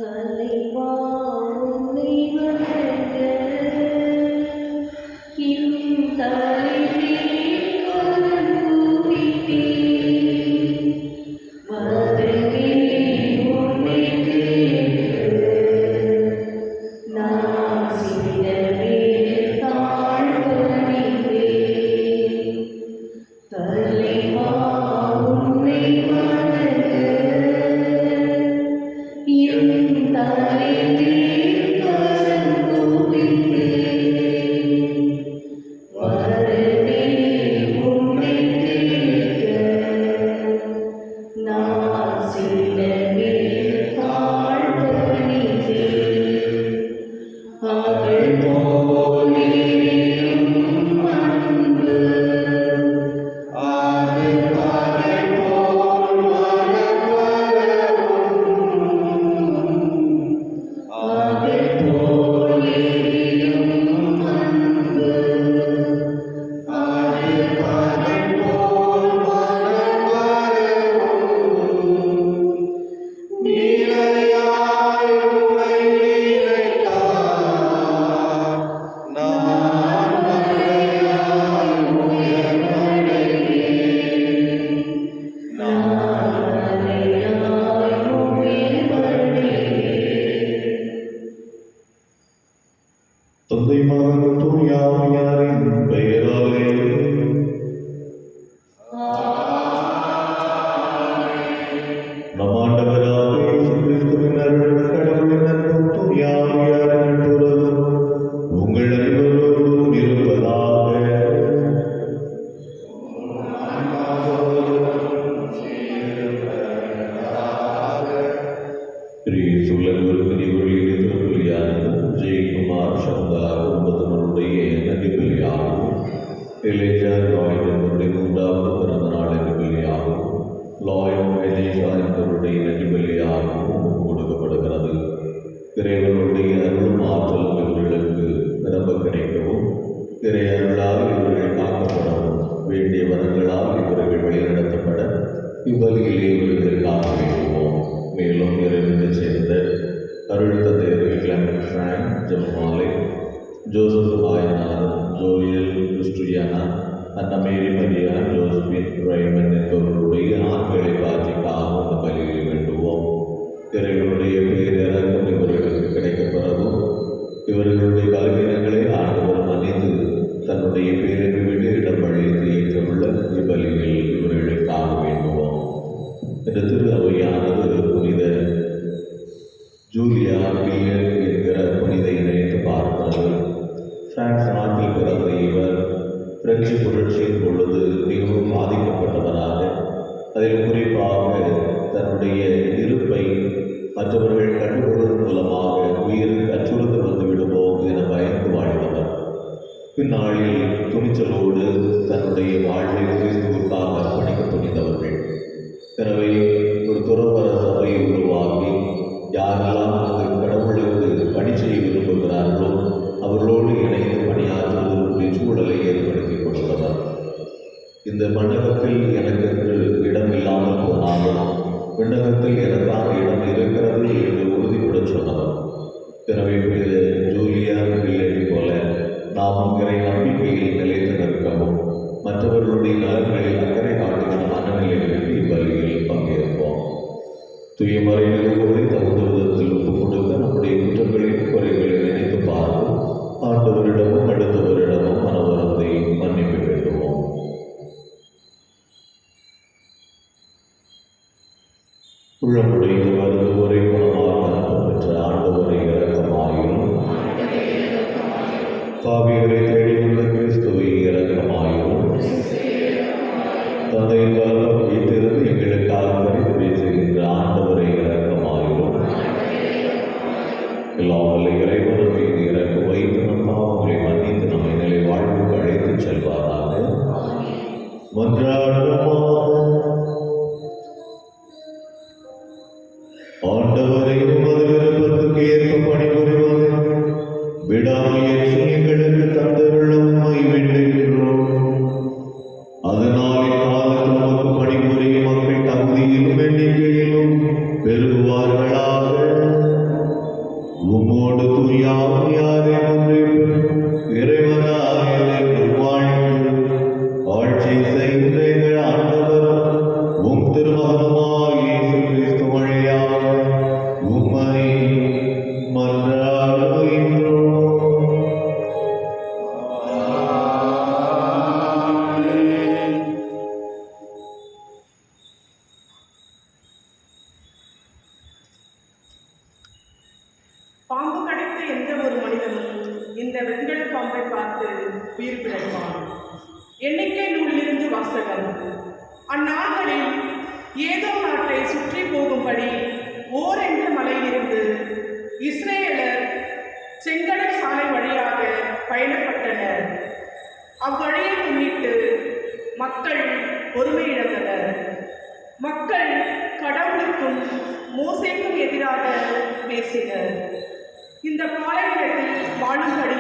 தலைவா உன்னை வணங்க என் தலைவே கரம் குவித்தேன். மகனே உன்னை கேட்க நான் சிறவே தாழ்வணிந்தேன். தலைவா உன்னை வணங்க என் தலைவே கரம் குவித்தேன். மகனே உன்னை கேட்க நான் சிறவே தாழ்வணிந்தேன். அவள் போலேயும் அன்பு தந்தை மகன் தூய ஆவியாரின் பெயராலே நம் ஆண்டவராகிய இயேசு கிறிஸ்துவின் அருளும் கடவுளின் அன்பும் தூய ஆவியாரின் நட்புறவும் உங்கள் அனைவரோடும் இருப்பதாக. ஜெயக்குமார் சந்தார் குடும்பத்தினருடைய நடிப்பிலையாகவும் எலேஜர் லாய்ட் என்பவருடைய 3வது பிறந்த நாள் நடிப்பிலையாகவும் லாய்ட் எலேஜா என்பவருடைய நடிப்பிலையாகவும் கொடுக்கப்படுகிறது. இறைவனுடைய அருளும் ஆற்றலும் இவர்களுக்கு நிரம்ப கிடைக்கவும் இறை அருளால் இவர்கள் காக்கப்படவும் வேண்டிய வரங்களால் இவர்கள் வழிநடத்தப்பட இவ்வழியிலே இவர்களுக்காக வேண்டுவோம். மேலும் இறைவனை சேர்ந்த அருள் தந்தையர்கள் கிளமெண்ட் ஃப்ராங்க், ஜெபமாலை, ஜோசப் ஆயனார், ஜோலியல் கிறிஸ்டியானா, அன்ன மேரி மரியா, ஜோஸ்பின் ரைமன் என்பவர்களுடைய ஆண்களை பாட்சிக்காக அந்த பலியில் வேண்டுவோம். இறைவனுடைய பேரிறக்கம் இவர்களுக்கு கிடைக்கப்பெறவும் இவர்களுடைய பலவீனங்களை ஆண்டவர் மன்னித்து தன்னுடைய பேருக்கு விட்டு இடம் அழித்து ஏற்றுள்ள இப்பலியில் இவர்களுக்காக வேண்டுவோம். இந்த திரு அவையானது புனித ஜூலியா பில்லியன் என்கிற புனிதை நினைத்து பார்க்கிறது. பிரான்ஸ் நாட்டில் பிறந்த இவர் பிரெஞ்சு புரட்சியின் பொழுது மிகவும் பாதிக்கப்பட்டவராக, அதில் குறிப்பாக தன்னுடைய இருப்பை மற்றவர்கள் கண்டுகொள்வதன் மூலமாக உயிருக்கு அச்சுறுத்தல் வந்து விடுமோ என பயந்து வாழ்ந்தவர். பின்னாளில் துணிச்சலோடு தன்னுடைய வாழ்வை கிறிஸ்துவுக்காக அர்ப்பணிக்க துணிந்தவர்கள். எனவே ஒரு துறவற சபையை உருவாக்கி யாரெல்லாம் அந்த கடவுளுக்கு பணி செய்ய விரும்புகிறார்களோ அவர்களோடு இணைந்து பணியாற்றுவதற்குரிய சூழலை ஏற்படுத்தி கொடுத்தவர். இந்த மண்டபத்தில் எனக்கென்று இடம் இல்லாமல் போனாலும் விண்ணகத்தில் எனக்கான இடம் இருக்கிறது என்று உறுதிப்பட சொன்னவர். எனவே ஜூலியா பில்லை போல நாமும் இறை நம்பிக்கையில் நிலைத்து நிற்கவும் மற்றவர்களுடைய நலன்களில் அக்கறை காட்டுகிற மனநிலைகளுக்கு இவ்வழியில் பங்கேற்போம். தூயமறை நிகழ்வுகளை தகுந்த விதத்தில் ஒப்புக் கொடுக்க நம்முடைய குற்றங்களின் குறைகளை நினைத்து பார்த்து ஆண்டவரிடமும் அடுத்தவரிடமும் மனவரத்தை மன்னிப்பு வேண்டுவோம். உள்ளமுடைந்து வருந்துவரை குணமாக பெற்ற ஆண்டவரை இரக்கமாயிரும். பாவிகளை தேடி வந்த கிறிஸ்துவை இரக்கமாயிரும். தந்தையின் வல்லம் வைத்திருந்து எங்களுக்காக பரிந்துரை செய்கின்ற ஆண்டவரை இரக்கமாயிரும். எல்லாம் வல்ல இறைவன் மீது இறக்கம் வைத்து நம் பாவங்களை மன்னித்து நம்மை நிலை வாழ்வுக்கு அழைத்துச் செல்வாராக. மன்றாடுவோமாக. ஆண்டவரை உமது விருப்பத்துக்கு ஏற்ப பணிபுரிவது விடாமுயற்சி எங்களுக்கு தந்தருளும் உம்மை வேண்டுகின்றோம். அதனால் இக்காலத்தில் நமக்கு பணிபுரியும் மக்கள் தகுதியிலும் எண்ணிக்கையிலும் பெருகுவார்களாக. உம்மோடு தூயாவியாரே ஒன்றிப்பு இறைவனாய் என்றும் வாழ்ந்து ஆட்சி செய்கிற எங்கள் ஆண்டவரும் உம் திருமகனுமாய் இயேசு கிறிஸ்து வழியாக உம்மை மன்றாடுகின்றோம். பாம்பு கடித்த எந்த ஒரு மனிதனும் இந்த வெண்கல பாம்பை பார்த்து உயிர் பிழைப்பான். எண்ணிக்கை நூலிலிருந்து வாசகம். அந்நாள்களில் ஏதோ நாட்டை சுற்றி போகும்படி ஓர் என்ற மலையிலிருந்து இஸ்ரேலர் செங்கடல் சாலை வழியாக பயணப்பட்டனர். அவ்வழியை முன்னிட்டு மக்கள் பொறுமையிழந்தனர். மக்கள் கடவுளுக்கும் மோசேக்கும் எதிராக பேசினர். இந்த பாலைநிலத்தில் வாழும்படி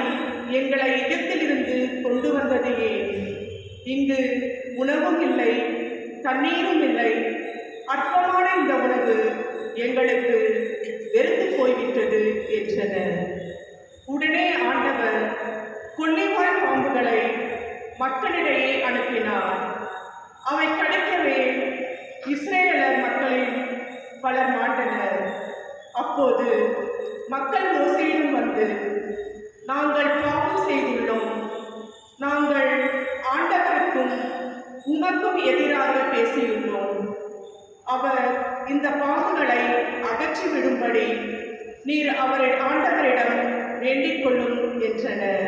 எங்களை எகிப்திலிருந்து கொண்டு வந்தது ஏன்? இங்கு உணவும் இல்லை, தண்ணீரும் இல்லை. அற்பமான இந்த உணவு எங்களுக்கு வெறுத்து போய்விட்டது என்றனர். உடனே ஆண்டவர் கொள்ளைவாய் பாம்புகளை மக்களிடையே அனுப்பினார். அவை கடிக்கவே இஸ்ரேலர் மக்களில் பலர் மாண்டனர். அப்போது மக்கள் மோசேயிடம் வந்து, நாங்கள் பாவம் செய்துள்ளோம், நாங்கள் ஆண்டவருக்கும் உமக்கும் எதிராக பேசியுள்ளோம். அவர் இந்த பாவங்களை அகற்றிவிடும்படி நீர் ஆண்டவரிடம் வேண்டிக் கொள்ளும் என்றனர்.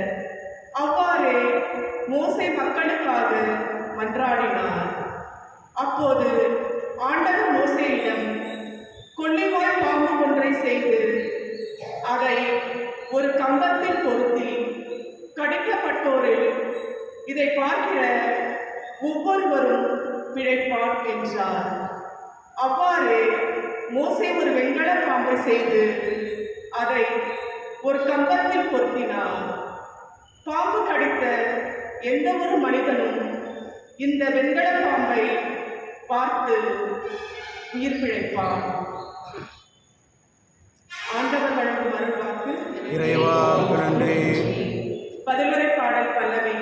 அவ்வாறே மோசே மக்களுக்காக மன்றாடினார். அப்போது ஆண்டவர் மோசேயிடம், கொள்ளைவாய் பாம்பு ஒன்றை செய்து அதை ஒரு கம்பத்தில் பொருத்தி கடிக்கப்பட்டோரில் இதை பார்க்கிற ஒவ்வொருவரும் பிழைப்பார் என்றார். அவ்வாறு மோசே ஒரு வெண்கல பாம்பை செய்து அதை ஒரு கம்பத்தில் பொருத்தினார். பாம்பு கடித்த எந்த ஒரு மனிதனும் இந்த வெண்கல பாம்பை பார்த்து உயிர் பிழைப்பான். ஆண்டவர் வழங்கும் அருள்வாக்கு. இறைவா நன்றி. பதிலுரை பாடல் பல்லவி.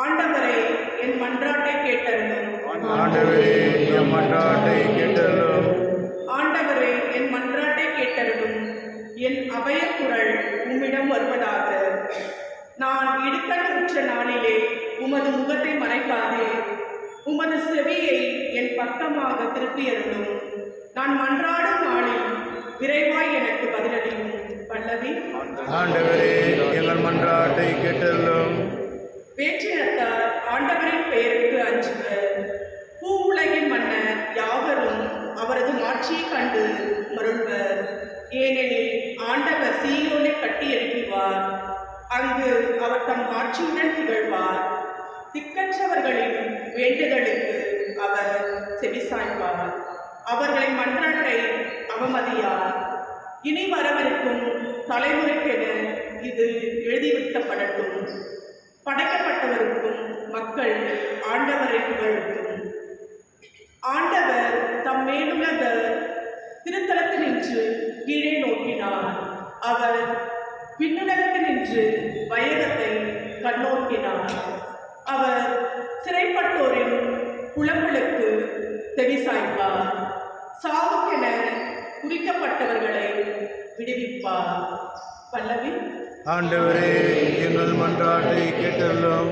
ஆண்டவரே என் மன்றாட்டை கேட்டருளும். ஆண்டவரே என் மன்றாட்டை கேட்டருளும். ஆண்டவரே என் மன்றாட்டை கேட்டருளும். என் அபயக்குரல் உம்மிடம் வருவதாக. நான் இடுக்கண் உற்ற நாளிலே உமது முகத்தை மறைக்காதே. உமது செவியை என் பக்கமாக திருப்பியருளும். நான் மன்றாடும் நாளில் விரைவாய் எனக்கு பதிலளியும். பல்லவி. ஆண்டவரே எங்கள் மன்றாட்டை கேட்டருளும். வேற்றினத்தார் ஆண்டவரின் பெயருக்கு அஞ்சுவர். பூ உலகின் மன்னர் யாவரும் அவரது மாட்சியை கண்டு மருள்வர். ஏனெனில் ஆண்டவர் சீயோனை கட்டி எழுப்புவார். அங்கு அவர் தம் ஆட்சியுடன் திகழ்வார். திக்கற்றவர்களின் வேண்டுதலுக்கு அவர் செவிசாய்ப்பார். அவர்களின் மன்றாட்டை அவமதியார். இனி வரவிருக்கும் தலைமுறைக்கென இது எழுதிவிட்டப்படட்டும். படைக்கப்பட்டவருக்கும் மக்கள் ஆண்டவரை புகழட்டும். ஆண்டவர் தம் மேலுள்ள திருத்தலத்தினின்று கீழே நோக்கினார். அவர் விண்ணுலகத்தினின்று வையகத்தை கண்ணோக்கினார். அவர் சிறைப்பட்டோரின் புலம்பலுக்கு செவிசாய்ப்பார். சாவுக்கென குறிக்கப்பட்டவர்களை விடுவிப்பார். பல்லவி. ஆண்டவரே எங்கள் மன்றாட்டை கேட்டருளும்.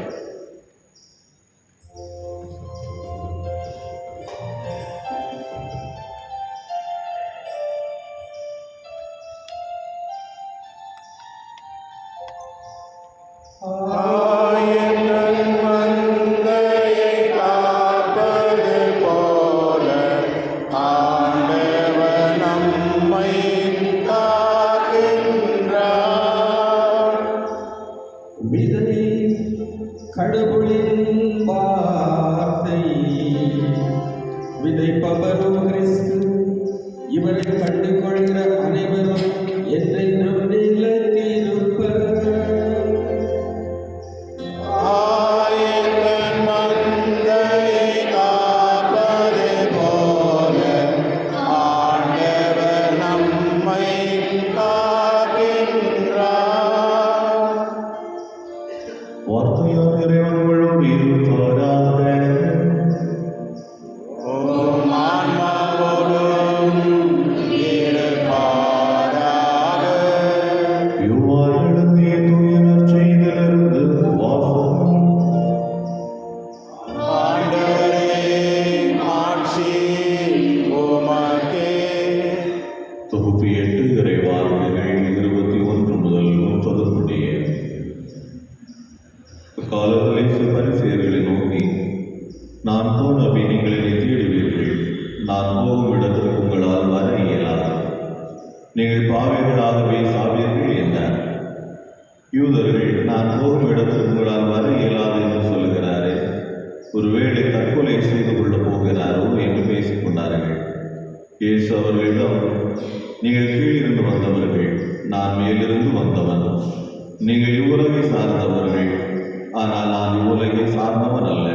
கடவுளின் வார்த்தை விதைப்பவரும் கிறிஸ்து. இவரை கண்டு கொள்கிற அனைவரும் என்றென்றும் நிலைத்திருப்பர். ஆண்டவர் நம்மை காக்கின்றார். போகும் இடத்திற்கு உங்களால் வர இயலாது. நீங்கள் பாவிகளாகவே சாவீர்கள் என்றார். யூதர்கள், நான் போகும் இடத்திற்கு உங்களால் வர இயலாது என்று சொல்லுகிறாரே, ஒருவேளை தற்கொலை செய்து கொள்ளப் போகிறாரோ என்று பேசிக் கொண்டார்கள். இயேசு அவர்களிடம், நீங்கள் கீழிருந்து வந்தவர்கள், நான் மேலிருந்து வந்தவன். நீங்கள் இவ்வுலகை சார்ந்தவர்கள், ஆனால் நான் இவ்வுலகை சார்ந்தவன் அல்ல.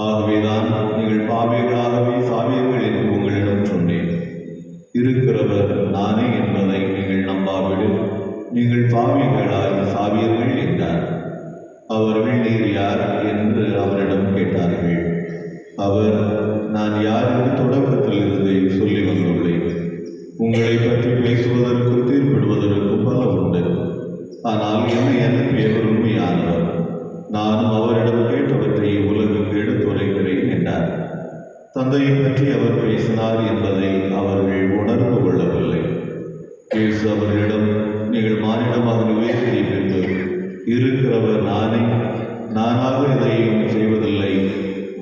ஆகவேதான் நீங்கள் பாவிகளாகவே சாவீர்கள் என்று உங்களிடம் சொன்னேன். இருக்கிறவர் நானே என்பதை நீங்கள் நம்பாவிடில் நீங்கள் பாவிகளாய் சாவீர்கள் என்றார். அவர்கள், நீர் யார் என்று அவரிடம் கேட்டார்கள். அவர், நான் யார் என்று தொடக்கத்தில் இருந்தே சொல்லி வந்துள்ளேன். உங்களை பற்றி பேசுவதற்கும் தீர்ப்பிடுவதற்கும் பல உண்டு. ஆனால் என்னை அனுப்பியவர் உண்மையானவர். நானும் அவரிடம் கேட்டவற்றை உலகுக்கு எடுத்துரைக்கிறேன் என்றார். தந்தையை பற்றி அவர் பேசினார் என்பதை அவர்கள் உணர்ந்து கொள்ளவில்லை. இயேசு அவர்களிடம், நீங்கள் மானிடமாக உயர்த்திய பின்பு இருக்கிறவர் நானே, நானாக எதையும் செய்வதில்லை,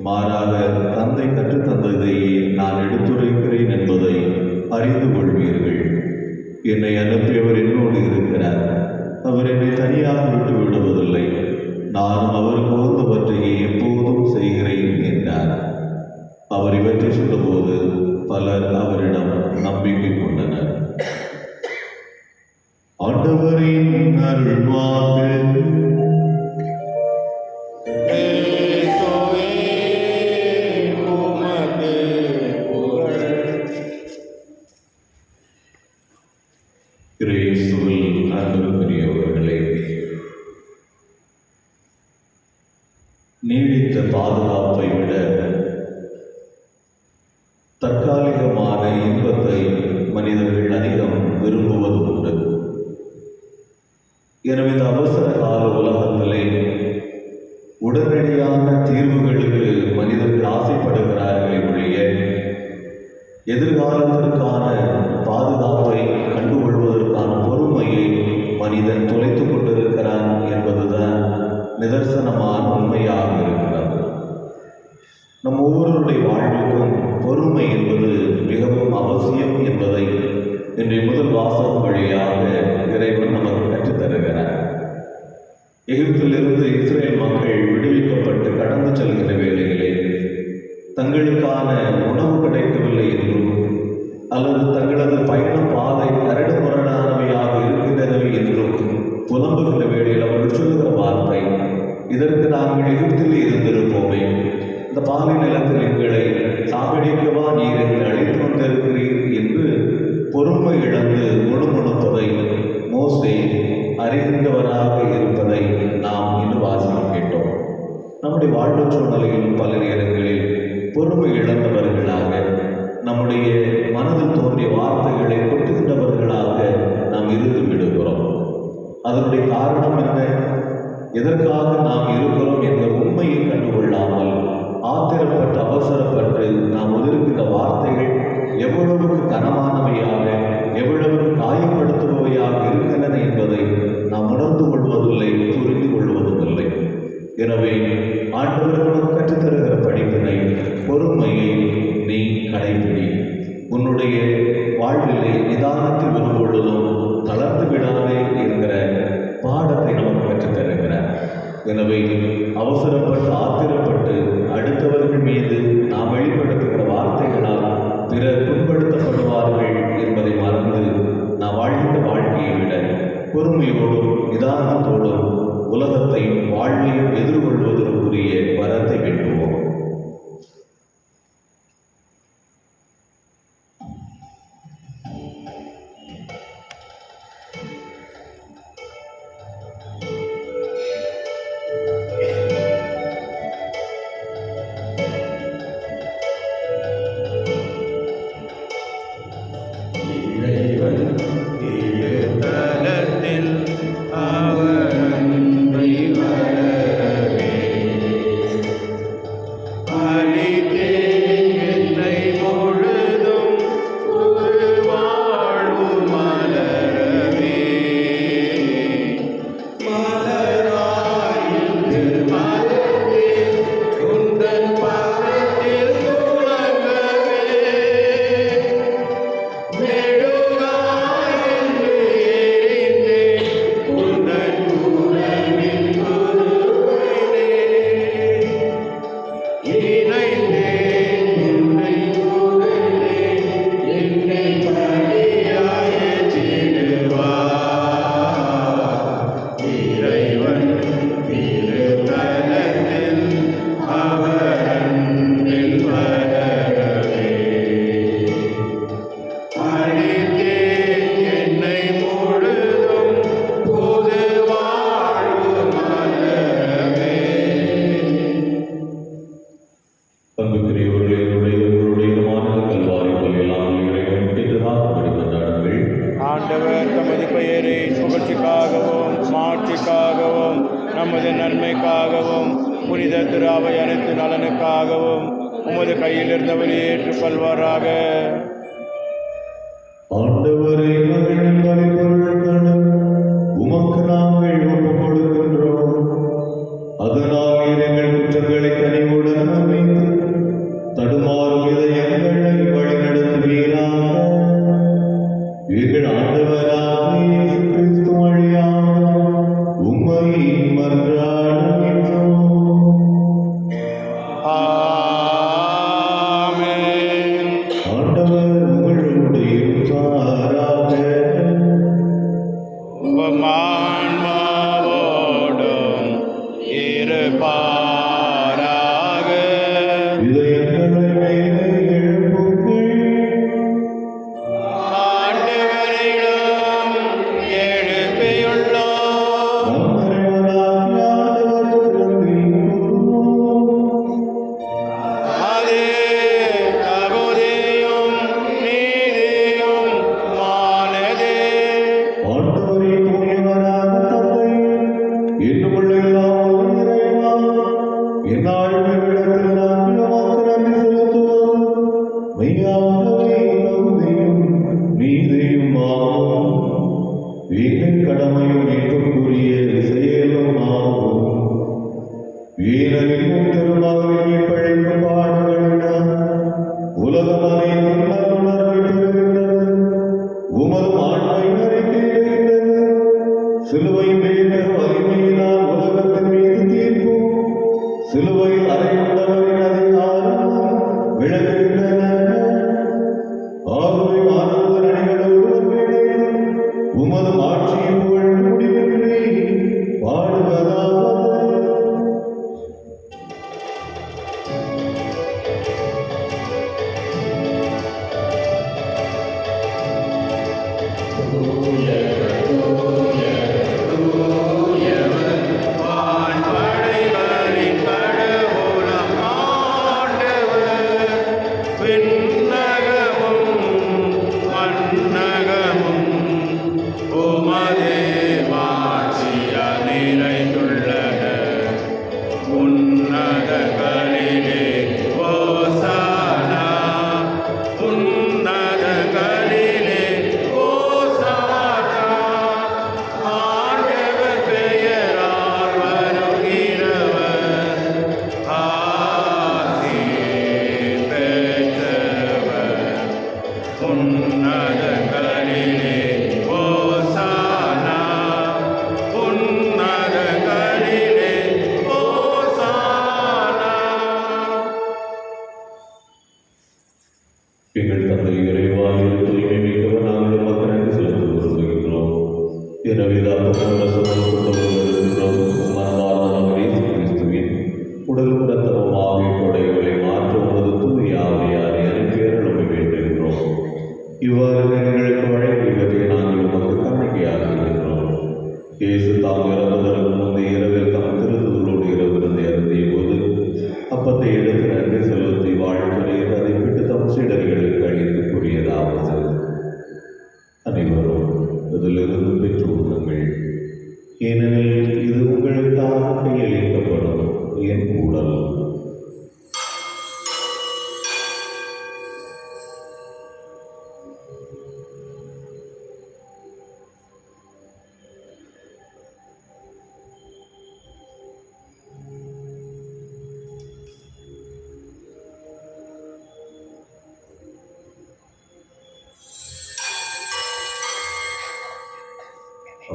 மாறாக தந்தை கற்றுத்தந்ததையே நான் எடுத்துரைக்கிறேன் என்பதை அறிந்து கொள்வீர்கள். என்னை அனுப்பியவர் என்னோடு இருக்கிறார். அவர் என்னை தனியாக விட்டு விடுவதில்லை. நானும் அவருக்கு உகந்தவற்றையே எப்போதும் செய்கிறேன் என்றார். அவர் இவற்றை சொன்னபோது பலர் அவரிடம் நம்பிக்கை கொண்டனர். ஆண்டவரின் அருள்வாக்கு. இயேசுவே, உமக்கு புகழ். இயேசுவில் அன்புக்குரியவர்களே, நீடித்த பாதுகாப்பை விட தற்காலிகமான இன்பத்தை மனிதர்கள் அதிகம் விரும்புவது உண்டு. எனவே இந்த அவசர கால உலகத்திலே உடனடியான தீர்வுகளுக்கு மனிதர்கள் ஆசைப்படுகிறார்களே ஒழிய எதிர்காலத்திற்கான பாதுகாப்பை கண்டுகொள்வதற்கான பொறுமையை மனிதன் தொலைத்துக் கொண்டிருக்கிறான் என்பதுதான் நிதர்சனமான உண்மையாக இருக்கிறது. நம் ஒவ்வொருவருடைய வாழ்வுக்கும் பொறுமை என்பது மிகவும் அவசியம் என்பதை இன்றைய முதல் வாசகம் வழியாக இறைவன் நமக்கு கற்றுத்தருகிறார். எகிப்திலிருந்து இஸ்ரேல் மக்கள் விடுவிக்கப்பட்டு கடந்து செல்கிற வேளையிலே தங்களுக்கான உணவு கிடைக்கவில்லை என்றும் அல்லது தங்களது பயண பாதை கரடு முரடானவையாக இருக்கின்றனவை என்றும் புலம்புகிற வேளையில் அவர்கள் சொல்லுகிற வார்த்தை, இதற்கு நாங்கள் எகிப்தில் இருந்திருப்போமே, இந்த பாலை நிலத்தில் எங்களை சாகடிக்கவா நீர் எங்களை அழைத்து வந்திருக்கிறீர் என்று பொறுமை இழந்து முணுமுணுப்பதை மோசே அறிகின்றவராக இருப்பதை நாம் இன்று வாசகம் கேட்டோம். நம்முடைய வாழ்வு சூழ்நிலையில் பல நேரங்களில் பொறுமை இழந்தவர்களாக, நம்முடைய மனதில் தோன்றிய வார்த்தைகளை கொட்டுகின்றவர்களாக நாம் இருந்து விடுகிறோம். அதனுடைய காரணம் என்ன? எதற்காக நாம் இருக்கிறோம் என்ற உண்மையை கண்டுகொள்ளாமல் ஆத்திரப்பட்டு அவசரப்பட்டு நாம் உதிர்க்கின்ற வார்த்தைகள் எவ்வளவுக்கு கனமானவையாக, எவ்வளவு காயப்படுத்துபவையாக இருக்கின்றன என்பதை நாம் உணர்ந்து கொள்வதில்லை, புரிந்து கொள்வதுமில்லை. எனவே ஆண்டவர் நமக்கு கற்றுத்தருகிற படிப்பினை, பொறுமையை நீ கடைபிடி. உன்னுடைய வாழ்விலே நிதானத்தை விரும்பொழுதும் தளர்ந்து விடாதே என்கிற பாடத்தை நமக்கு கற்றுத்தருகிறார். எனவே அவசரப்பட்டு ஆத்திரப்பட்டு அடுத்தவர்கள் மீது நாம் வெளிப்படுத்துகிற வார்த்தைகளால் பிறர் புண்படுத்தப்படுவார்கள் என்பதை மறந்து நாம் வாழ்கின்ற வாழ்க்கையை விட பொறுமையோடும் நிதானத்தோடும் உலகத்தையும் வாழ்வையும் எதிர்கொள்வதற்குரிய வரத்தை வேண்டுவோம். தலத்தில் அவர் அன்பை வளரவே அவர் தமது பெயரின் புகழ்ச்சிக்காகவும் மாட்சிக்காகவும் நமது நன்மைக்காகவும் புனித திராவை அனைத்து நலனுக்காகவும் உமது கையில் இருந்தவரை ஏற்றுக்கொள்வாராக. ஆண்டவரை மகளின் பொருட்களும் உமக்கு நாங்கள் ஒப்புக் கொடுக்கின்றோம். அதனால் எங்கள் குற்றங்களை கனிவுடன் அமைத்து தடுமாறும் இதயங்களை வழிநடத்துவீராக. எங்கள் ஆண்டவராகிய இயேசு கிறிஸ்து வழியாக உம்மை மன்றாடுகின்றோம். ஆமென். ஆண்டவர் உங்களோடு இருப்பாராக. உம் ஆன்மாவோடும் இருப்பாராக. இதயங்களை மேலே எழுப்புங்கள். ஆண்டவரிடம் எழுப்பியுள்ளோம். நம் இறைவனாகிய ஆண்டவருக்கு நன்றி கூறுவோம். அது தகுதியும் நீதியும் மானதே. ஆண்டவரே தூயவரான தந்தை, என்னுமுள்ள எல்லாம் இறைவா, எந்நாளும் இவ்விடத்தில் நாங்கள் உமக்கு நன்றி செலுத்துவோம். மெய்யாகவே தகுதியும் நீதியும் ஆகும். எங்கள் கடமையும் மீட்புக்குரிய செயலும் ஆகும். ஏனெனில் திருமகனின் பழைக்கும் பாடுகளினால் உலகம் அனைத்தும் நல்லுணர்வை பெறுகின்றது. உமது ஆண்மை அறிக்கையிடுகின்றது. சிலுவை மேல் வலிமையினால் உலகத்தின் மீது தீர்ப்பும் சிலுவையில் அறையுண்டவரின் அதிகாரமும் விளங்குகின்றன. ஆகவே மாணவ நடிகளோடு ஒன்றிணைந்து உமது ஆட்சியின் புகழ் முடிவின்றி பாடுவதாவது. வான்படைகளின் கடவுளம் ஆண்டவர். விண்ணகமும் மண்ணகமும் உமது மாட்சியால் நிறைந்துள்ளன. உன்னதங்களிலே ஓசானா. உன்னதங்களிலே ஓசானா. ஆண்டவர் பெயரால் வருகிறவர் ஆசி பெற்றவர். உன்னதங்களிலே ஓசானா. உன்னதங்களிலே ஓசானா. எங்கள் தந்தை இறைவாயில் தூய்மை மிக்கவர் நாங்கள் உமக்கு நன்றி செலுத்த விரும்புகின்றோம். எனவே கிறிஸ்துவின் உடலும் இரத்தமும் ஆகிய கொடைகளை மாற்ற உமது தூய ஆவியாரை அனுப்பியருளுமை வேண்டுகின்றோம். இவ்வாறு எங்களுக்கு வழங்கியவற்றை நாங்கள் உமக்கு காணிக்கையாக்குகின்றோம். இயேசு தாம் இறப்பதற்கு முந்தைய இரவில் தம் திருத்துதலோடு இரவிருந்தை அருந்திய போது அப்பத்தை எடுத்து நன்றி செலுத்தி வாழ்த்துரையில் அதை விட்டு தம் சீடர்களுக்கு அளித்து கூறியதாவது: அனைவரும் இதிலிருந்து பெற்று உண்ணுங்கள். ஏனெனில் இது உங்களுக்காக கையளிக்கப்படும் என் உடல்.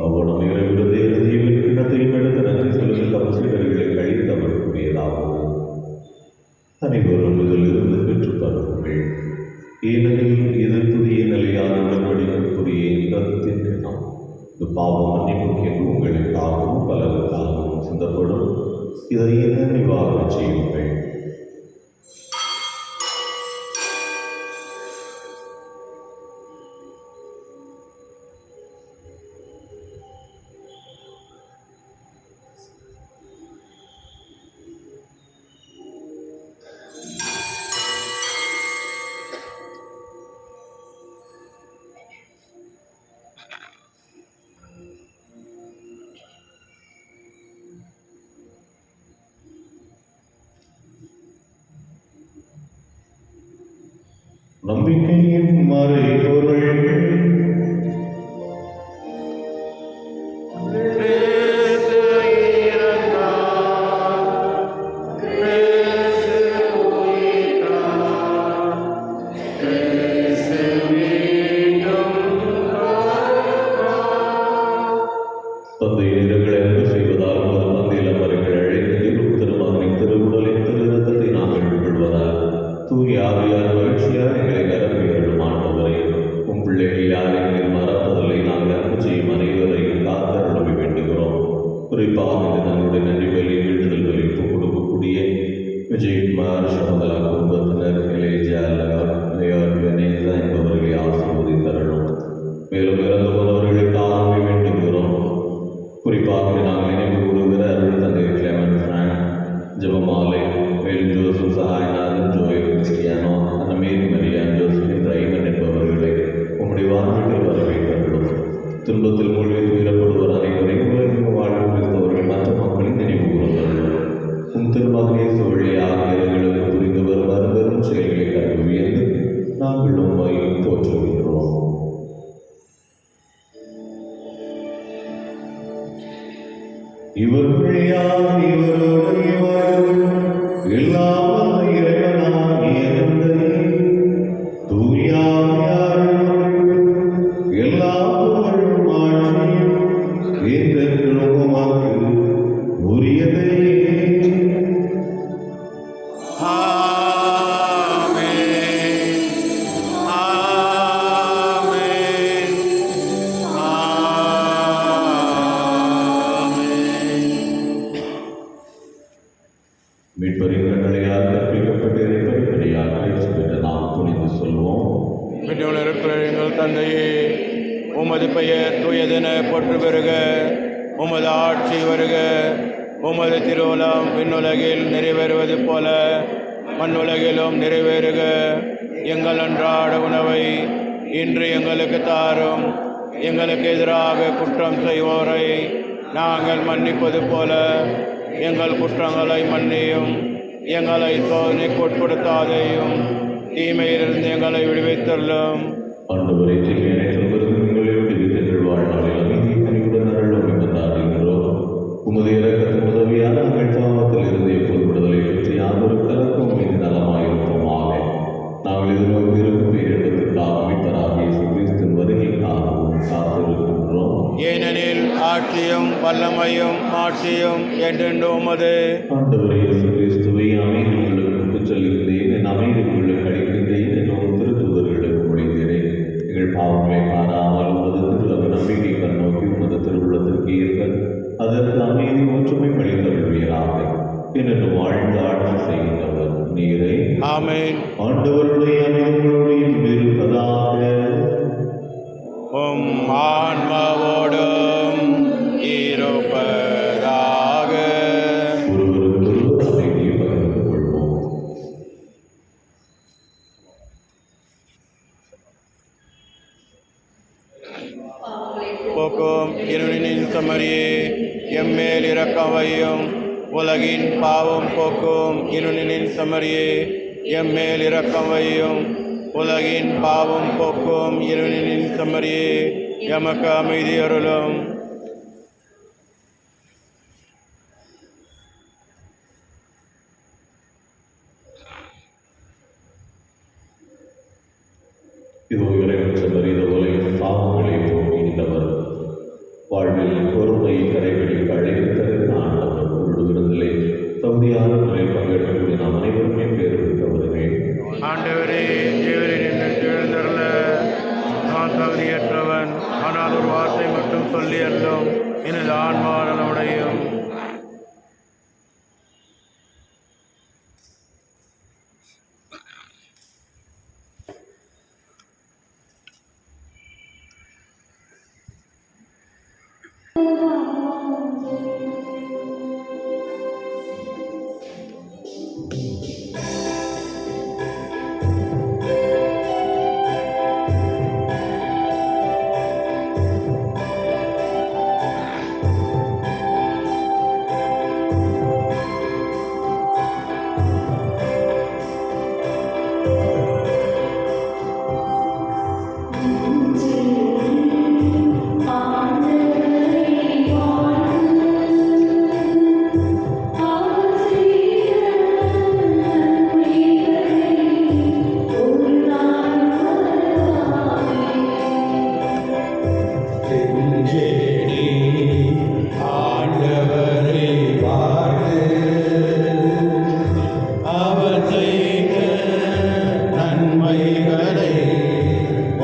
அவனும் இரவிருந்தை இறுதியில் கிண்ணத்தையும் எடுத்து நன்றி சொல்லி தம் சீடர்களுக்கு அளித்தவர் கூறியதாவது: அனைவரும் இதிலிருந்து பெற்றுத் தருங்கள். ஏனெனில் இது புதிய நிலையான உடன்படிக்கைக்குரிய இரத்தத்தின் கிண்ணம். இது பாவ மன்னிப்புக்கு என்று உங்களுக்காகவும் பலருக்காகவும் சிந்தப்படும். இதை நினைவாக செய்யுங்கள். நம்பிக்கையின் மறைபொருள். கிறிஸ்து இறந்தார், கிறிஸ்து உயிர்த்தார், கிறிஸ்து மீண்டும் வருவார். தந்தை நிறங்களை அன்பு செய்வதால் முதல் தந்தையில் அமரங்கள் அழைக்கிறீரும் திருமகனின் திருவுடலை திரு ரத்தத்தை நாங்கள் கொள்வதால் தூய் ஆவியார் மகிழ்ச்சியார் எங்களை நிரம்பியர்களும் ஆண்டவரை உம் பிள்ளைகள் யாரையும் நீர் மறப்பதில்லை. நாங்கள் அன்பு செய்யும் அனைவரையும் காத்தருளவி வேண்டுகிறோம். குறிப்பாக இந்த தங்களுடைய நன்றி பலி விடுதல் பலி கொடுக்கக்கூடிய விஜயகுமார் சமதலா குடும்பத்தினர் இளையஜா லேயார் வெனேசா என்பவர்களை ஆசீர்வதித்தருளும். மேலும் இறந்து போனவர்களுக்காகவே வேண்டுகிறோம். குறிப்பாக நாங்கள் நினைவு கூறுகிற அருள் தந்தை கிளெமன் பிராங்க், ஜெபமாலை, மேலும் Joseph Sagayanathan, Joel Cristiano, Annamary Mariyan, Josephine Raymond என்பவர்களை உம்முடைய வார்த்தைகள் வரவேற்கிறோம். துன்பத்தில் மூழ்கி துயரப்படுவர் அனைவரையும் உலகில் வாழும் கிறிஸ்தவர்கள் மற்ற மக்களின் நினைவு கூறுகிறார்கள். உம் திருமகனே வழியாக எங்களுக்கு புரிந்து வரும் அரும்பெரும் செயல்களை கண்டு வியந்து நாங்கள் உண்மை போற்றுகின்றோம். இவர் பிழையார் இவரோடு இவர் எல்லாம் இறைவனாகிய தந்தை தூயாவியாரின் எல்லா புகழும் ஆட்சியும் என்றென்றும் உமக்கு உரியதே. ஆமென். ஆமென். ஆமென். மீட்பரின் கட்டளையால் கற்பிக்கப்பட்ட இறைப்படிப்படியாக பயிற்சி பெற்ற நாம் துணிந்து சொல்வோம். விண்ணுலகில் இருக்கிற எங்கள் தந்தையே, உமது பெயர் தூயதென போற்று பெறுக, உமது ஆட்சி வருக, உமது திருவுளம் விண்ணுலகில் நிறைவேறுவது போல மண்ணுலகிலும் நிறைவேறுக. எங்கள் அன்றாட உணவை இன்று எங்களுக்கு தாரும். எங்களுக்கு எதிராக குற்றம் செய்வோரை நாங்கள் மன்னிப்பது போல எங்கள் குற்றங்களை மன்னியும். எங்களை சோதனைக்கு உட்படுத்தாதையும், தீமையிலிருந்து எங்களை விடுவித்தள்ளும். ஆண்டவரை தீமையை எங்களை விடுவித்து எங்கள் வாழ்நாளில் அமைதியை கனிவுடன் அருளும் என்று நாடுகின்றோம். உமது இரக்கத்தின் உதவியால் நாங்கள் பாவத்தில் இருந்து எப்போது விடுதலை பெற்று யாதொரு கலக்கம் மீது நலமாயிருப்போமாக. நாங்கள் எதிர்நோக்கி இருக்கும் பேரிடத்திற்காக மீட்பராகிய இயேசு கிறிஸ்துவின் வருகைக்காகவும் காத்திருக்கின்றோம். ஏனெனில் ஆட்சியும் வல்லமையும் ஆட்சியும் என்றென்று உமது. ஆண்டவரே இயேசு கிறிஸ்துவை அமைதி உங்களுக்கு விட்டுச் செல்கின்றேன், என் அமைதி உங்களுக்கு அளிக்கின்றேன் என்னும் திருத்தூதர்களுக்கு மொழிந்தேன். எங்கள் பாவங்களை பாராமல் உமது திரு நம்பிக்கை கண்ணோக்கி உமது திருவுள்ளத்திற்கு ஏற்ப அதற்கு அமைதி ஒற்றுமை கழித்தருள்வீராக. என்று வாழ்ந்து ஆட்சி செய்கின்றவர் நீரை. ஆமென். ஆண்டவருடைய அமைதிகளுடைய இருப்பதாக. உம் ஆன்மாவோடும் இருப்பதாக. ஒருவருக்கொருவர் அமைதியை பகிர்ந்து கொள்வோம். போக்கும் இருளின் சமரியே, எம்மேல் இரக்கம் வையும். உலகின் பாவம் போக்கும் இருளின் சமரியே, எம்மேல் இரக்கம் வையும். உலகின் பாவம் போக்கும் இருளின் சமரியே, எமக்கு அமைதி அருளும். இதோ இறைவன் சென்ற உலகின் பாவங்களை போக்குகின்றவர், வாழ்வில் பொறுமையை கடைபிடிக்க அழைப்பு தருகிற ஆண்டவர். விருந்திலே தகுதியான முறையில் பங்கெடுக்கக்கூடிய நாம் அனைவருமே பேர் பெற்றவர்களே. ஆண்டவரே, தேவரின் எழுந்தருள நான் தகுதியற்றவன், ஆனால் ஒரு வார்த்தை மட்டும் சொல்லி அருளும், எனது ஆன்மா நலமடையும். எங்களை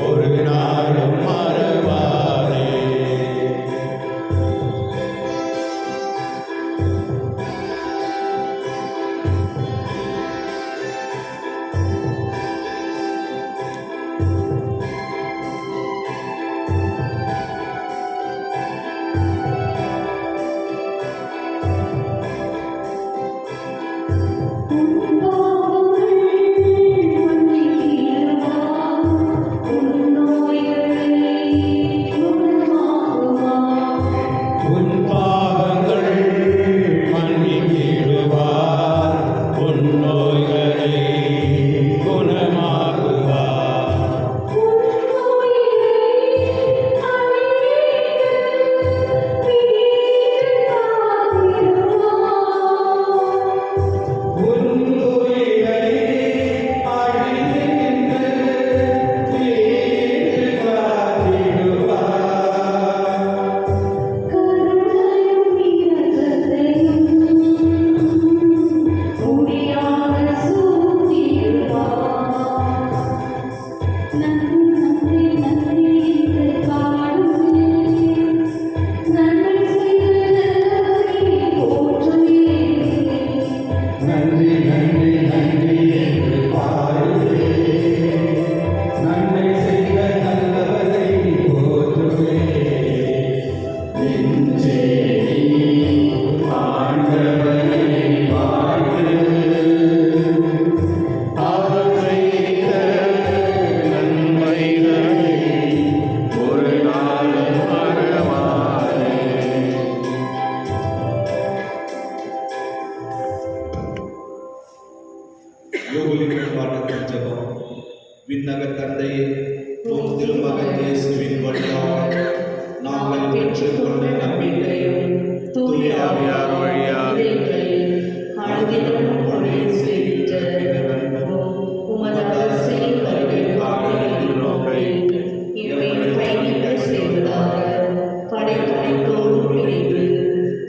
ஒரு நாளும் மறவாதே. உன் பாவங்கள் மன்னித்திடுவார், உன் நோய்களை குணமாக்குவார். உன் நோய்களை அழிந்து தீர்த்து காத்திடுவார். நன்றி நன்றி நன்றி என்று பாடுவே, நன்மை செய்த நல்லவரை போற்றுவே. நெஞ்சே நீ ஆண்டவரை வாழ்த்து, அவர் செய்த நன்மைகளை ஒரு நாளும் மறவாதே. யோகுலின் பாடத்தின் ஜெபம். விண்ணக தந்தையே, உம் திருமகன் இயேசுவின் வழியாக நாங்கள் பெற்றுக்கொண்ட நம்பிக்கையும் தூய ஆவியார் வழியாக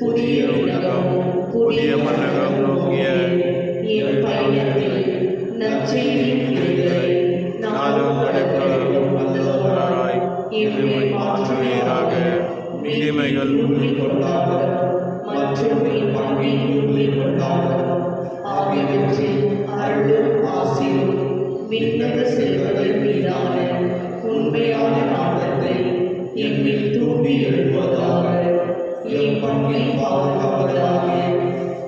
புதிய உலகம் புதிய மன்னகம் நோக்கிய என் பயணத்தில் நற்செய்தியின் விருதை நாளும் நடப்பவரும் நல்லவராய் என்னை மாற்றுவீராக. தீமைகள் உண்மைக்கொண்டாக மற்றும் என் பங்கை உண்மைக்கொண்டாக ஆகியவற்றில் அருளும் ஆசியும் விண்ணக செல்வங்கள் மீதான உண்மையான நாட்டத்தை என்னில் தூண்டி எழுப்புவதாக. என் பங்கை பாதுகாப்பதாக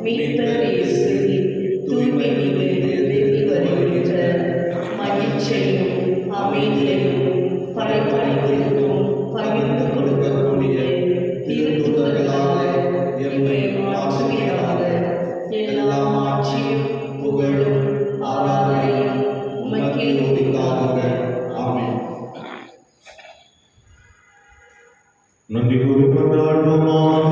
மீட்பர் இயேசுவின் தூய்மை நிலையில் வருகின்ற மகிழ்ச்சியையும் அமைதியையும் படைப்படைத்திற்கும் பகிர்ந்து கொடுக்கக்கூடிய திருத்துதர்களாக எம்மை மாற்றுவீராக. எல்லா ஆட்சியும் புகழும் ஆராதனையும் உமக்கே உரித்தாகுக. ஆமென். நன்றி கூறி கொண்டாடுவோமாக.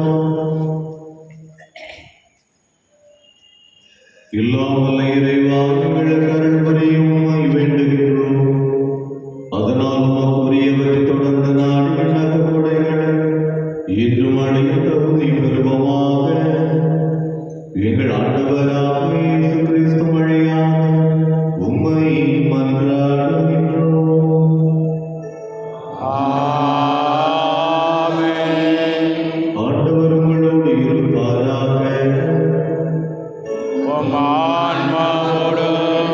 எல்லாம் வல்ல இறைவா, எங்களுக்கு அருள் புரியுமாய் வேண்டுகின்றோம். அதனால் உமக்குரியவற்றை தொடர்ந்து நாடு விண்ணக கொடைகளை என்றும் அடைய தகுதி பெறுவோமாக. எங்கள் ஆண்டவராக இயேசு கிறிஸ்து வழியாக உம்மை மன்றாடுகின்றோம். ஆண்டவர் உங்களோடு இருப்பாராக. உம் ஆன்மாவோடும்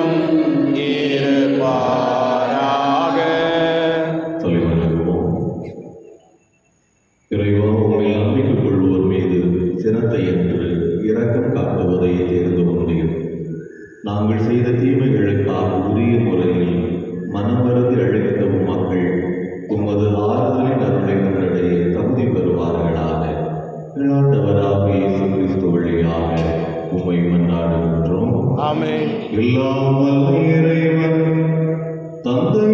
இருப்பாராக. தலைவணங்குவோம். இறைவா, உம்மை நம்பிக்கை கொள்வோர் மீது சினத்தை என்று இரக்கம் காட்டுவதை தேர்ந்து கொண்டீர். நாங்கள் செய்த தீமைகளுக்காக உரிய முறையில் மனம் வருந்தி அழைத்த மக்கள் உமது ஆறுதலின் அருளை கண்டடைய தகுதி பெறுவார்களாக. ஆண்டவராக இயேசு கிறிஸ்து வழியாக உம்மை மன்றாடுகின்றோம். ஆமென். எல்லாம் வல்ல இறைவன் தந்தை